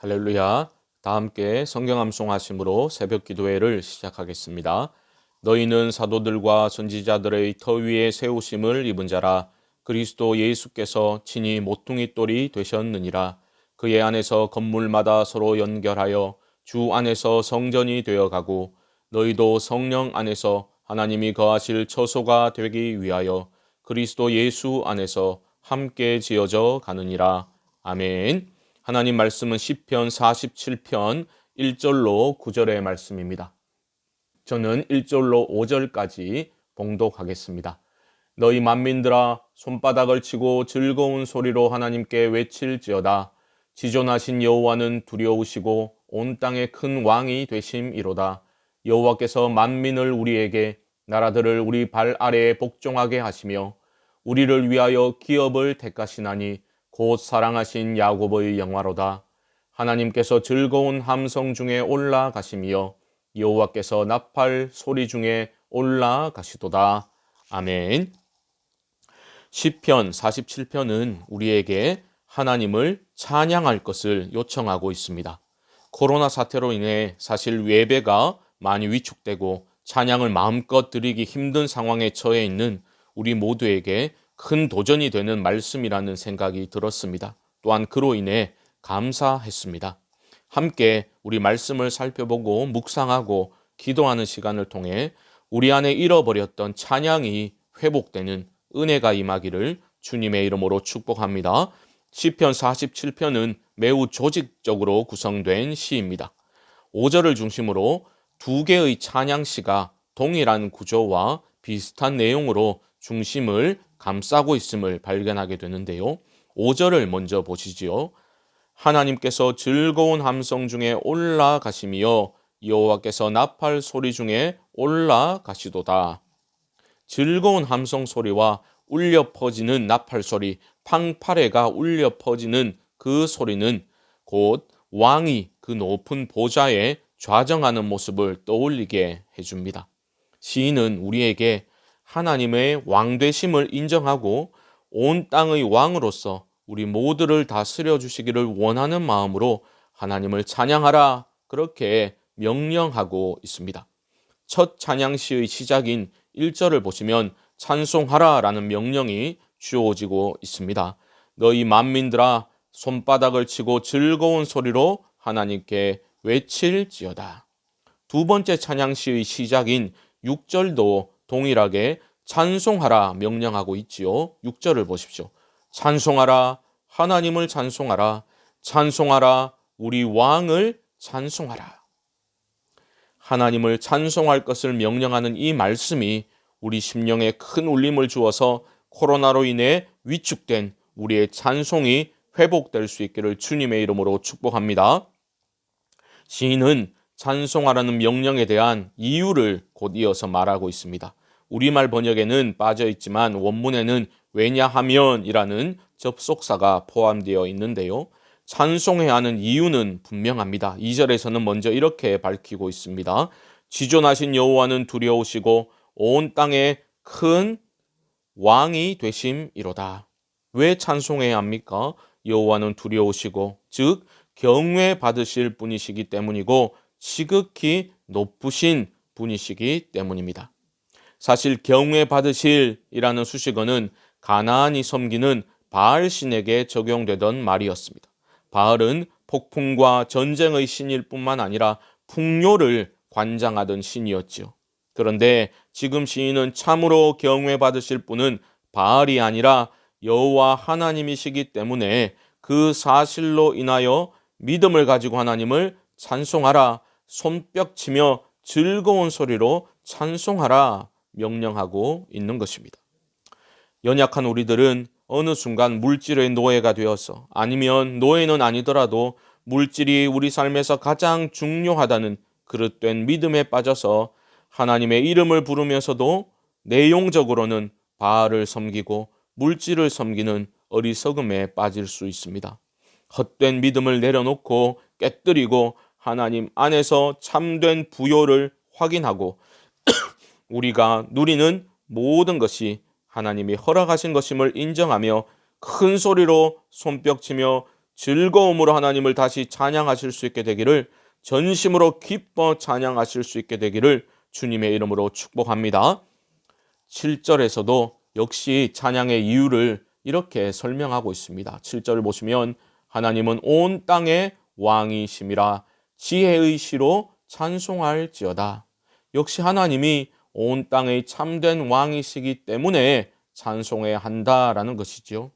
할렐루야. 다 함께 성경 암송하심으로 새벽 기도회를 시작하겠습니다. 너희는 사도들과 선지자들의 터 위에 세우심을 입은 자라. 그리스도 예수께서 친히 모퉁이 돌이 되셨느니라. 그의 안에서 건물마다 서로 연결하여 주 안에서 성전이 되어가고 너희도 성령 안에서 하나님이 거하실 처소가 되기 위하여 그리스도 예수 안에서 함께 지어져 가느니라. 아멘. 하나님 말씀은 시편 47편 1절로 9절의 말씀입니다. 저는 1절로 5절까지 봉독하겠습니다. 너희 만민들아 손바닥을 치고 즐거운 소리로 하나님께 외칠지어다. 지존하신 여호와는 두려우시고 온 땅의 큰 왕이 되심이로다. 여호와께서 만민을 우리에게 나라들을 우리 발 아래에 복종하게 하시며 우리를 위하여 기업을 택하시나니 곧 사랑하신 야곱의 영화로다. 하나님께서 즐거운 함성 중에 올라가시며 여호와께서 나팔 소리 중에 올라가시도다. 아멘. 시편 47편은 우리에게 하나님을 찬양할 것을 요청하고 있습니다. 코로나 사태로 인해 사실 예배가 많이 위축되고 찬양을 마음껏 드리기 힘든 상황에 처해 있는 우리 모두에게 큰 도전이 되는 말씀이라는 생각이 들었습니다. 또한 그로 인해 감사했습니다. 함께 우리 말씀을 살펴보고 묵상하고 기도하는 시간을 통해 우리 안에 잃어버렸던 찬양이 회복되는 은혜가 임하기를 주님의 이름으로 축복합니다. 시편 47편은 매우 조직적으로 구성된 시입니다. 5절을 중심으로 두 개의 찬양시가 동일한 구조와 비슷한 내용으로 중심을 감싸고 있음을 발견하게 되는데요. 5절을 먼저 보시지요. 하나님께서 즐거운 함성 중에 올라가시며 여호와께서 나팔 소리 중에 올라가시도다. 즐거운 함성 소리와 울려 퍼지는 나팔 소리, 팡파레가 울려 퍼지는 그 소리는 곧 왕이 그 높은 보좌에 좌정하는 모습을 떠올리게 해줍니다. 시인은 우리에게 하나님의 왕되심을 인정하고 온 땅의 왕으로서 우리 모두를 다스려 주시기를 원하는 마음으로 하나님을 찬양하라, 그렇게 명령하고 있습니다. 첫 찬양시의 시작인 1절을 보시면 찬송하라 라는 명령이 주어지고 있습니다. 너희 만민들아 손바닥을 치고 즐거운 소리로 하나님께 외칠지어다. 두 번째 찬양시의 시작인 6절도 동일하게 찬송하라 명령하고 있지요. 6절을 보십시오. 찬송하라, 하나님을 찬송하라, 찬송하라, 우리 왕을 찬송하라. 하나님을 찬송할 것을 명령하는 이 말씀이 우리 심령에 큰 울림을 주어서 코로나로 인해 위축된 우리의 찬송이 회복될 수 있기를 주님의 이름으로 축복합니다. 시인은 찬송하라는 명령에 대한 이유를 곧 이어서 말하고 있습니다. 우리말 번역에는 빠져 있지만 원문에는 왜냐하면이라는 접속사가 포함되어 있는데요. 찬송해야 하는 이유는 분명합니다. 2절에서는 먼저 이렇게 밝히고 있습니다. 지존하신 여호와는 두려우시고 온 땅에 큰 왕이 되심이로다. 왜 찬송해야 합니까? 여호와는 두려우시고 즉 경외 받으실 분이시기 때문이고 지극히 높으신 분이시기 때문입니다. 사실 경외 받으실이라는 수식어는 가나안이 섬기는 바알 신에게 적용되던 말이었습니다. 바알은 폭풍과 전쟁의 신일 뿐만 아니라 풍요를 관장하던 신이었지요. 그런데 지금 시인은 참으로 경외 받으실 분은 바알이 아니라 여호와 하나님이시기 때문에 그 사실로 인하여 믿음을 가지고 하나님을 찬송하라, 손뼉치며 즐거운 소리로 찬송하라 명령하고 있는 것입니다. 연약한 우리들은 어느 순간 물질의 노예가 되어서, 아니면 노예는 아니더라도 물질이 우리 삶에서 가장 중요하다는 그릇된 믿음에 빠져서 하나님의 이름을 부르면서도 내용적으로는 바알을 섬기고 물질을 섬기는 어리석음에 빠질 수 있습니다. 헛된 믿음을 내려놓고 깨뜨리고 하나님 안에서 참된 부요를 확인하고 우리가 누리는 모든 것이 하나님이 허락하신 것임을 인정하며 큰 소리로 손뼉치며 즐거움으로 하나님을 다시 찬양하실 수 있게 되기를, 전심으로 기뻐 찬양하실 수 있게 되기를 주님의 이름으로 축복합니다. 7절에서도 역시 찬양의 이유를 이렇게 설명하고 있습니다. 7절을 보시면 하나님은 온 땅의 왕이심이라 지혜의 시로 찬송할지어다. 역시 하나님이 온 땅의 참된 왕이시기 때문에 찬송해야 한다라는 것이지요.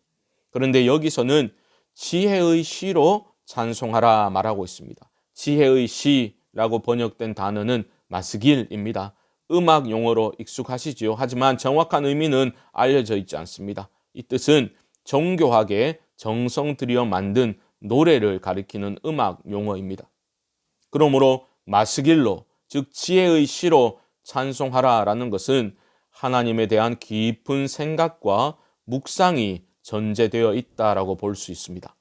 그런데 여기서는 지혜의 시로 찬송하라 말하고 있습니다. 지혜의 시라고 번역된 단어는 마스길입니다. 음악 용어로 익숙하시지요. 하지만 정확한 의미는 알려져 있지 않습니다. 이 뜻은 정교하게 정성 들여 만든 노래를 가리키는 음악 용어입니다. 그러므로 마스길로, 즉 지혜의 시로 찬송하라라는 것은 하나님에 대한 깊은 생각과 묵상이 전제되어 있다라고 볼 수 있습니다.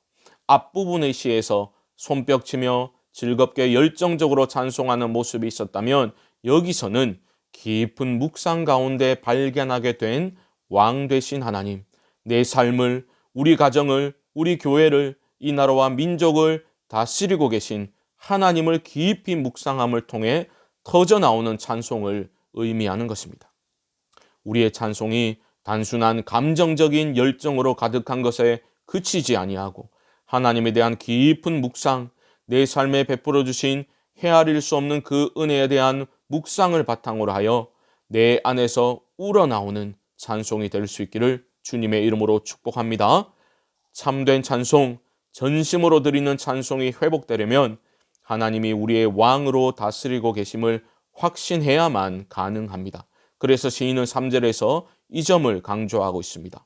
앞부분의 시에서 손뼉치며 즐겁게 열정적으로 찬송하는 모습이 있었다면, 여기서는 깊은 묵상 가운데 발견하게 된 왕 되신 하나님, 내 삶을, 우리 가정을, 우리 교회를, 이 나라와 민족을 다스리고 계신 하나님을 깊이 묵상함을 통해 터져나오는 찬송을 의미하는 것입니다. 우리의 찬송이 단순한 감정적인 열정으로 가득한 것에 그치지 아니하고 하나님에 대한 깊은 묵상, 내 삶에 베풀어 주신 헤아릴 수 없는 그 은혜에 대한 묵상을 바탕으로 하여 내 안에서 우러나오는 찬송이 될 수 있기를 주님의 이름으로 축복합니다. 참된 찬송, 전심으로 드리는 찬송이 회복되려면 하나님이 우리의 왕으로 다스리고 계심을 확신해야만 가능합니다. 그래서 시인은 3절에서 이 점을 강조하고 있습니다.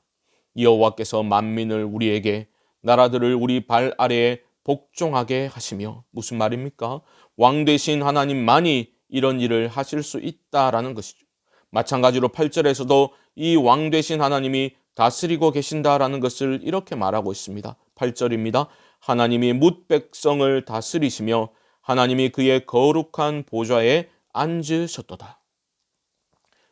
여호와께서 만민을 우리에게, 나라들을 우리 발 아래에 복종하게 하시며. 무슨 말입니까? 왕 되신 하나님만이 이런 일을 하실 수 있다라는 것이죠. 마찬가지로 8절에서도 이 왕 되신 하나님이 다스리고 계신다라는 것을 이렇게 말하고 있습니다. 8절입니다. 하나님이 뭇 백성을 다스리시며 하나님이 그의 거룩한 보좌에 앉으셨도다.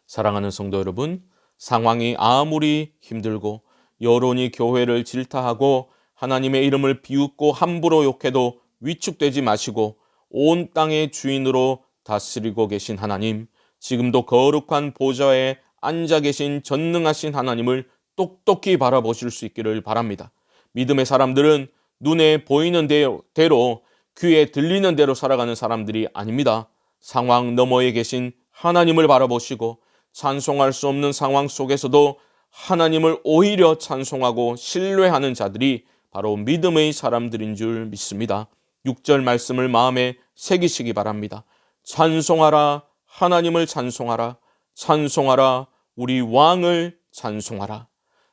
사랑하는 성도 여러분, 상황이 아무리 힘들고 여론이 교회를 질타하고 하나님의 이름을 비웃고 함부로 욕해도 위축되지 마시고 온 땅의 주인으로 다스리고 계신 하나님, 지금도 거룩한 보좌에 앉아 계신 전능하신 하나님을 똑똑히 바라보실 수 있기를 바랍니다. 믿음의 사람들은 눈에 보이는 대로, 귀에 들리는 대로 살아가는 사람들이 아닙니다. 상황 너머에 계신 하나님을 바라보시고 찬송할 수 없는 상황 속에서도 하나님을 오히려 찬송하고 신뢰하는 자들이 바로 믿음의 사람들인 줄 믿습니다. 6절 말씀을 마음에 새기시기 바랍니다. 찬송하라, 하나님을 찬송하라, 찬송하라, 우리 왕을 찬송하라.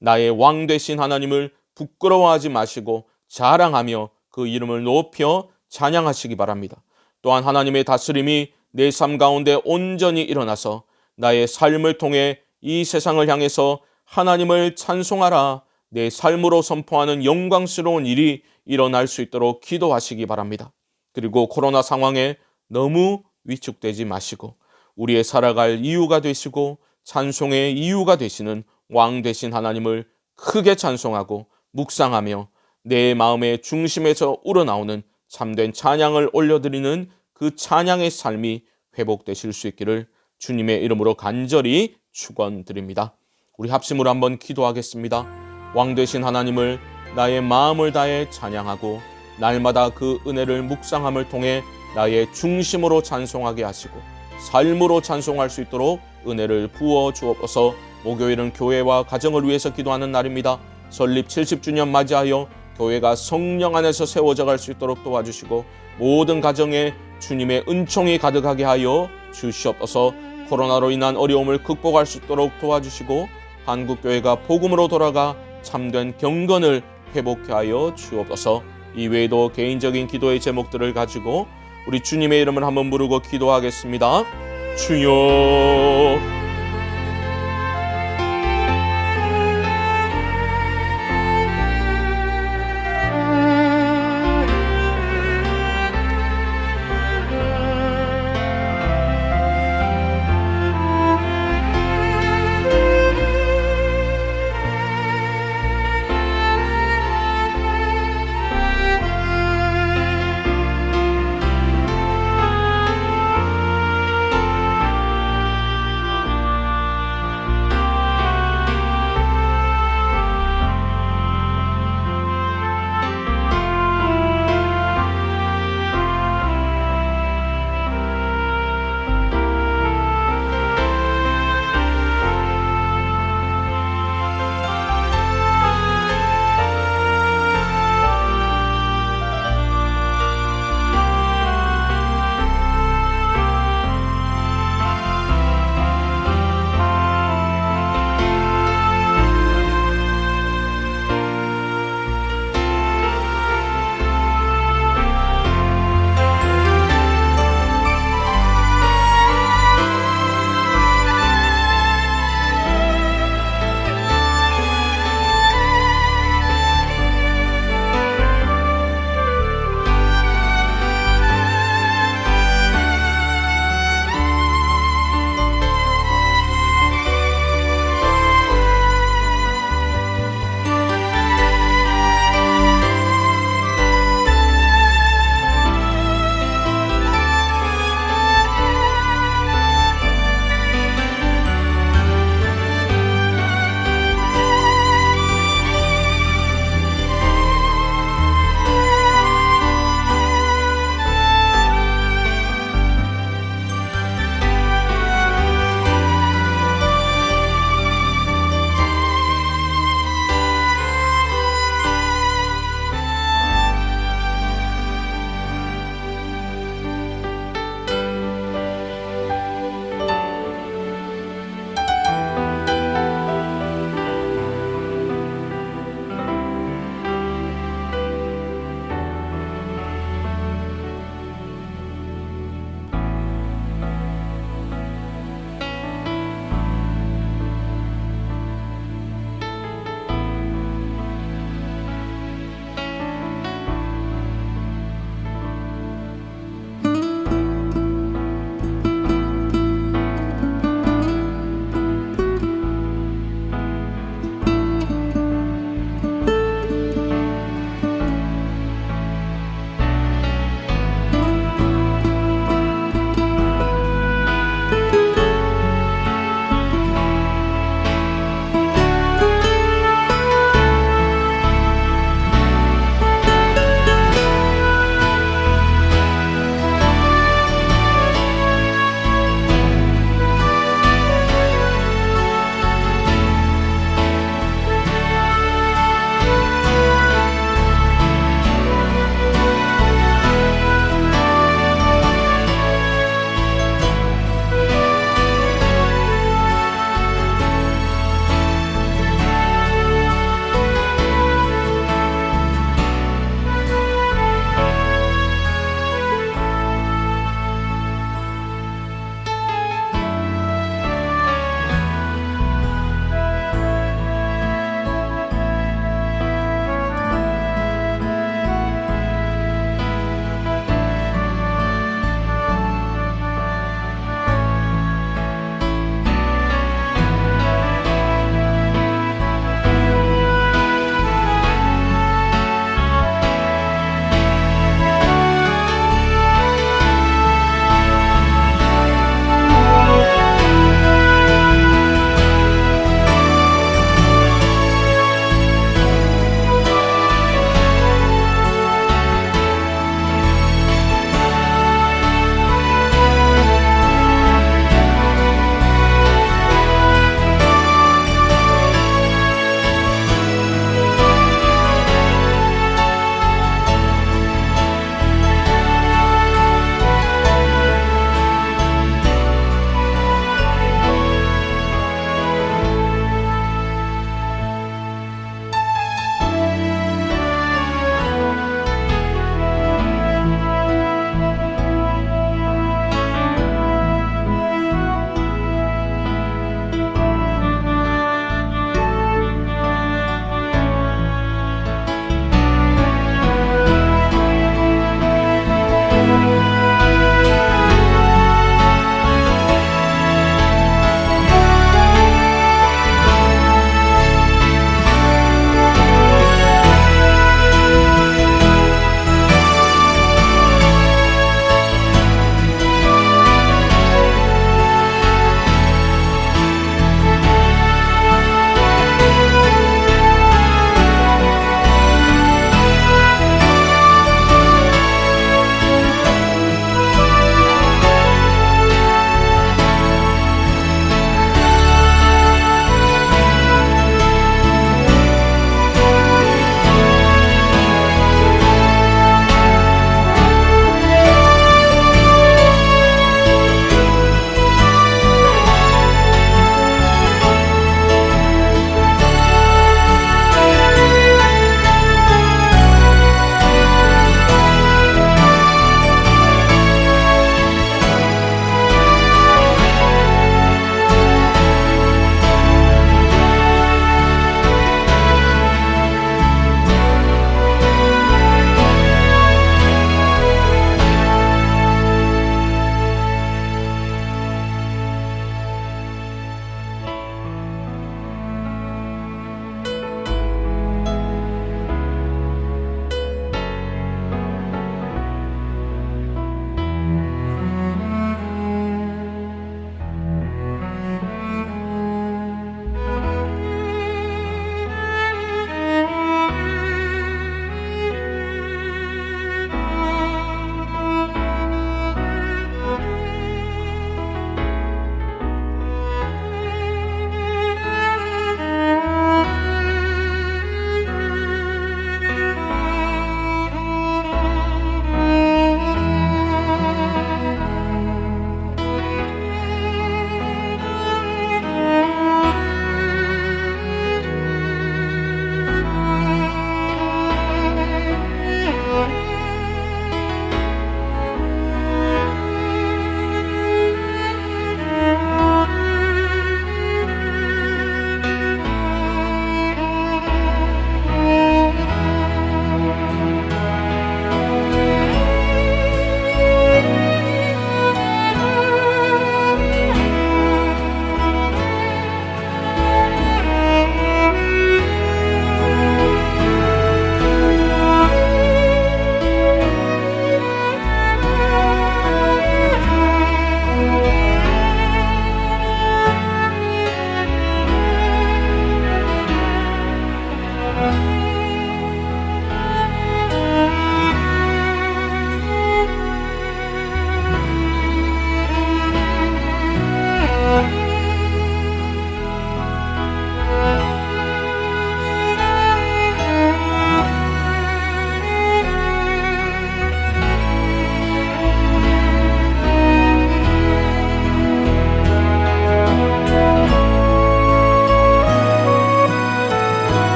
나의 왕 되신 하나님을 부끄러워하지 마시고 자랑하며 그 이름을 높여 찬양하시기 바랍니다. 또한 하나님의 다스림이 내 삶 가운데 온전히 일어나서 나의 삶을 통해 이 세상을 향해서 하나님을 찬송하라, 내 삶으로 선포하는 영광스러운 일이 일어날 수 있도록 기도하시기 바랍니다. 그리고 코로나 상황에 너무 위축되지 마시고 우리의 살아갈 이유가 되시고 찬송의 이유가 되시는 왕 되신 하나님을 크게 찬송하고 묵상하며 내 마음의 중심에서 우러나오는 참된 찬양을 올려드리는 그 찬양의 삶이 회복되실 수 있기를 주님의 이름으로 간절히 축원드립니다. 우리 합심으로 한번 기도하겠습니다. 왕 되신 하나님을 나의 마음을 다해 찬양하고 날마다 그 은혜를 묵상함을 통해 나의 중심으로 찬송하게 하시고 삶으로 찬송할 수 있도록 은혜를 부어 주옵소서. 목요일은 교회와 가정을 위해서 기도하는 날입니다. 설립 70주년 맞이하여 교회가 성령 안에서 세워져 갈 수 있도록 도와주시고 모든 가정에 주님의 은총이 가득하게 하여 주시옵소서. 코로나로 인한 어려움을 극복할 수 있도록 도와주시고 한국교회가 복음으로 돌아가 참된 경건을 회복케 하여 주옵소서. 이외에도 개인적인 기도의 제목들을 가지고 우리 주님의 이름을 한번 부르고 기도하겠습니다. 주여